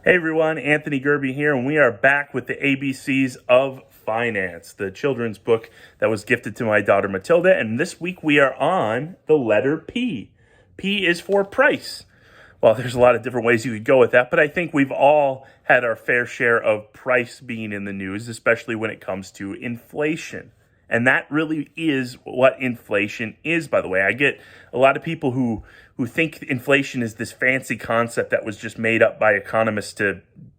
Hey everyone, Anthony Gerbi here, and we are back with the ABCs of Finance, the children's book that was gifted to my daughter Matilda. And this week we are on the letter P. P is for price. Well, there's a lot of different ways you could go with that, but I think we've all had our fair share of price being in the news, especially when it comes to inflation. And that really is what inflation is, by the way. I get a lot of people who think inflation is this fancy concept that was just made up by economists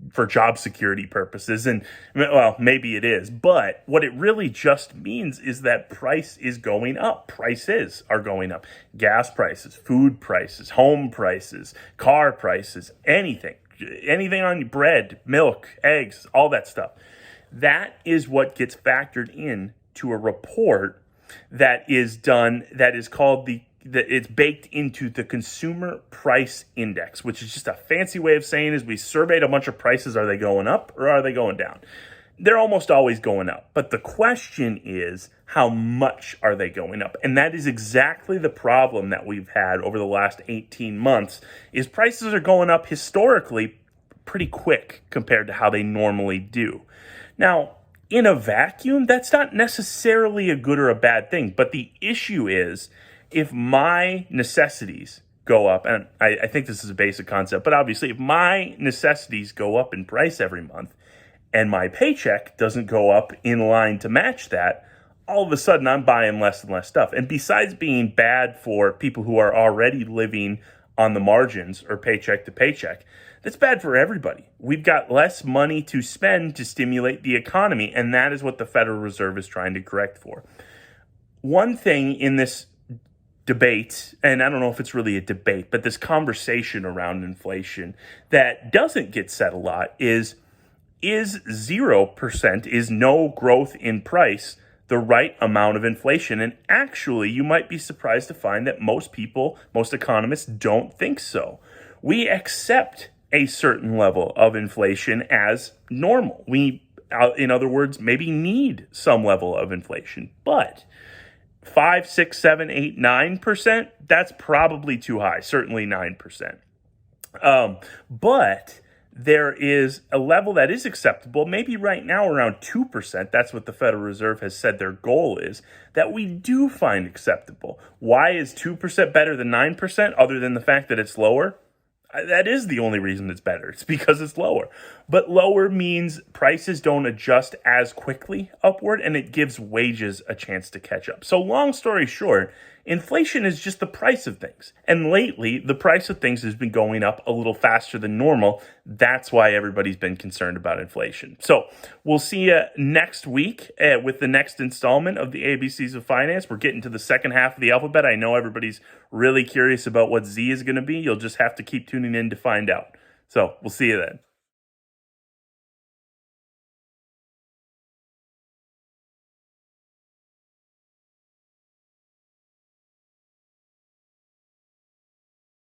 for job security purposes. And, well, maybe it is. But what it really just means is that price is going up. Prices are going up. Gas prices, food prices, home prices, car prices, anything on bread, milk, eggs, all that stuff. That is what gets factored in to a report that is done, that is called it's baked into the Consumer Price Index, which is just a fancy way of saying is we surveyed a bunch of prices. Are they going up or are they going down? They're almost always going up. But the question is, how much are they going up? And that is exactly the problem that we've had over the last 18 months, is prices are going up historically pretty quick compared to how they normally do. Now, in a vacuum, that's not necessarily a good or a bad thing. But the issue is, if my necessities go up, and I think this is a basic concept, but obviously if my necessities go up in price every month and my paycheck doesn't go up in line to match that, all of a sudden I'm buying less and less stuff. And besides being bad for people who are already living on the margins or paycheck to paycheck, that's bad for everybody. We've got less money to spend to stimulate the economy, and that is what the Federal Reserve is trying to correct for. One thing in this debate, and I don't know if it's really a debate, but this conversation around inflation that doesn't get said a lot is 0%, is no growth in price, the right amount of inflation? And actually, you might be surprised to find that most people, most economists don't think so. We accept a certain level of inflation as normal. We, in other words, maybe need some level of inflation, but 5, 6, 7, 8, 9%, that's probably too high, certainly 9%. But there is a level that is acceptable, maybe right now around 2%. That's what the Federal Reserve has said their goal is, that we do find acceptable. Why is 2% better than 9%, other than the fact that it's lower? That is the only reason it's better. It's because it's lower. But lower means prices don't adjust as quickly upward, and it gives wages a chance to catch up. So long story short, inflation is just the price of things. And lately, the price of things has been going up a little faster than normal. That's why everybody's been concerned about inflation. So we'll see you next week with the next installment of the ABCs of Finance. We're getting to the second half of the alphabet. I know everybody's really curious about what Z is going to be. You'll just have to keep tuning in to find out. So we'll see you then.